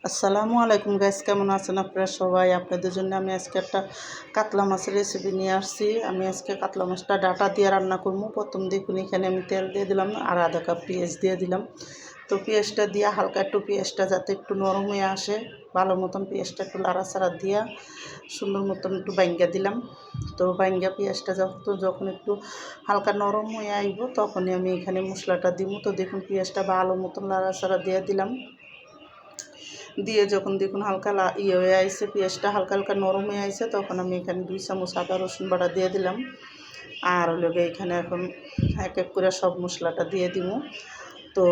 আসসালামু আলাইকুম গাইস, কেমন আছেন আপনারা সবাই? আপনাদের জন্য আমি আজকে একটা কাতলা মাছের রেসিপি নিয়ে আসছি। আমি আজকে কাতলা মাছটা ডাটা দিয়ে রান্না করবো। প্রথম দেখুন এখানে আমি তেল দিয়ে দিলাম আর আধা কাপ পেঁয়াজ দিয়ে দিলাম। তো পেঁয়াজটা দিয়ে হালকা একটু পেঁয়াজটা যাতে একটু নরম হয়ে আসে, ভালো মতন পেঁয়াজটা একটু লাড়াচাড়া দিয়া সুন্দর মতন একটু বাইঙ্গা দিলাম। তো বাইঙ্গা পেঁয়াজটা যখন একটু হালকা নরম হয়ে আইব তখনই আমি এখানে মশলাটা দিব। তো দেখুন পেঁয়াজটা ভালো মতন লাড়াচাড়া দিয়ে দিলাম। দিয়ে যখন দেখুন হালকা হয়ে আইছে, পেঁয়াজটা হালকা হালকা নরম হয়ে আইছে, তখন আমি এখানে 2 চামচ আদা রসুন বাটা দিয়ে দিলাম। আর লগে এখানে এখন এক এক করে সব মশলাটা দিয়ে দিব। তো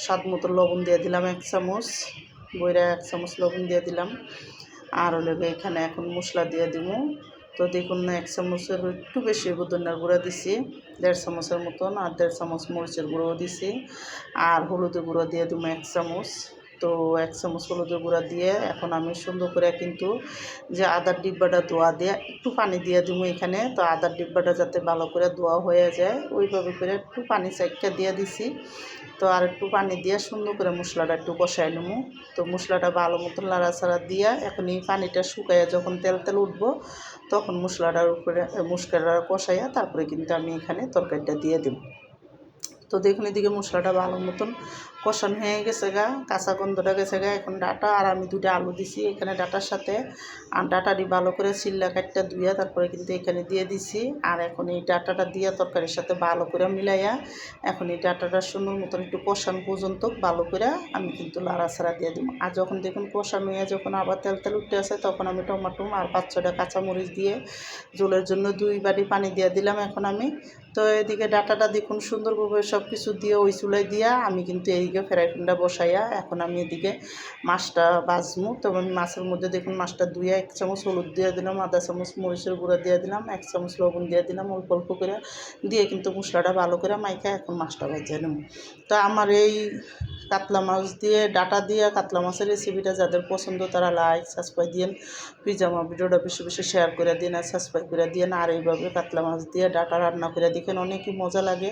স্বাদ মতো লবণ দিয়ে দিলাম 1 চামচ, বইরা 1 চামচ লবণ দিয়ে দিলাম। আর লগে এখানে এখন মশলা দিয়ে দিব। তো দেখুন 1 চামচের একটু বেশি ধনিয়ার গুঁড়া দিছি, 1.5 চামচের মতন, আর 1.5 চামচ মরিচের গুঁড়োও দিছি। আর হলুদের গুঁড়ো দিয়ে দিব 1 চামচ। তো 1 চামচ হলুদের গুঁড়া দিয়ে এখন আমি সুন্দর করে কিন্তু যে আদার ডিব্বাটা ধোয়া দিয়ে একটু পানি দিয়ে দিব এখানে। তো আদার ডিব্বাটা যাতে ভালো করে ধোয়া হয়ে যায় ওইভাবে করে একটু পানি চাইকা দিয়ে দিছি। তো আর একটু পানি দিয়ে সুন্দর করে মশলাটা একটু কষাই নেবো। তো মশলাটা ভালো মতন লাড়াচাড়া দিয়ে এখন এই পানিটা শুকাইয়া যখন তেল তেল উঠবো তখন মশলাটার উপরে মশলাটা কষাইয়া তারপরে কিন্তু আমি এখানে তরকারিটা দিয়ে দেব। তো দেখুন এদিকে মশলাটা ভালো মতন কষানো হয়ে গেছে গা, কাঁচা গন্ধটা গেছে গা। এখন ডাটা আর আমি 2টা আলু দিছি এখানে ডাটার সাথে, আর ডাটাটি ভালো করে চিল্লা কাটটা ধুইয়া তারপরে কিন্তু এখানে দিয়ে দিছি। আর এখন এই ডাটাটা দিয়ে তরকারির সাথে ভালো করে মিলাইয়া এখন এই ডাটাটা সুন্দর মতন একটু কষানো পর্যন্ত ভালো করে আমি কিন্তু লাড়াছাড়া দিয়ে দিব। আর যখন দেখুন কষানো হয়ে যখন আবার তেল তেল উঠতে আসে তখন আমি টমাটো আর 5-6টা কাঁচামরিচ দিয়ে ঝোলের জন্য 2 বাটি পানি দিয়ে দিলাম এখন আমি। তো এদিকে ডাটাটা দেখুন সুন্দরভাবে সব কিছু দিয়ে ওই চুলায় দিয়া আমি কিন্তু এইদিকে ফ্রাই প্যানটা বসাইয়া এখন আমি এদিকে মাছটা ভাজবো। তো আমি মাছের মধ্যে দেখুন মাছটা ধুয়ে 1 চামচ হলুদ দিয়ে দিলাম, আধা চামচ মরিচের গুঁড়া দিয়ে দিলাম, 1 চামচ লবণ দিয়ে দিলাম অল্প অল্প করে দিয়ে কিন্তু মশলাটা ভালো করে মাইখা এখন মাছটা ভাজিয়ে নেব। তো আমার এই কাতলা মাছ দিয়ে ডাটা দিয়ে কাতলা মাছের রেসিপিটা যাদের পছন্দ তারা লাইক সাবস্ক্রাইব দিন, প্লিজ আমার ভিডিওটা বেশি বেশি শেয়ার করে দিন আর সাবস্ক্রাইব করে দিন। আর এইভাবে কাতলা মাছ দিয়ে ডাটা রান্না করে দেখেন, অনেকই মজা লাগে।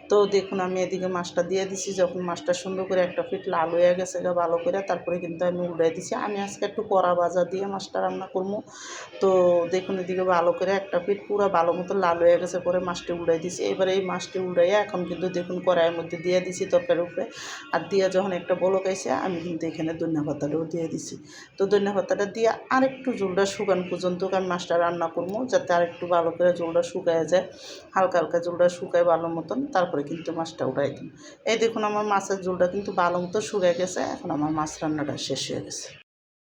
তো দেখুন আমি এদিকে মাছটা দিয়ে দিছি, যখন মাছটা সুন্দর করে একটা ফিট লাল হয়ে গেছে ভালো করে তারপরে কিন্তু আমি উল্টাই দিছি। আমি আজকে একটু কড়া ভাজা দিয়ে মাছটা রান্না করবো। তো দেখুন এদিকে ভালো করে একটা ফিট পুরো ভালো মতো লাল হয়ে গেছে, পরে মাছটি উল্টাই দিছি। এবারে এই মাছটি উল্টাইয়া এখন কিন্তু দেখুন কড়াইয়ের মধ্যে দিয়ে দিছি তরকারির উপরে। আর দিয়ে যখন একটা বলক আইছে আমি কিন্তু এখানে ধনিয়া পাতাটাও দিয়ে দিছি। তো ধনিয়া পাতাটা দিয়ে আরেকটু ঝোলটা শুকানো পর্যন্ত আমি মাছটা রান্না করবো, যাতে আরেকটু ভালো করে ঝোলটা শুকায় যায়, হালকা হালকা ঝোলটা শুকায় ভালো মতন, তারপরে কিন্তু মাছটা উঠাই দিন। এই দেখুন আমার মাছের ঝোলটা কিন্তু ভালো মতো শুকায় গেছে, এখন আমার মাছ রান্নাটা শেষ হয়ে গেছে।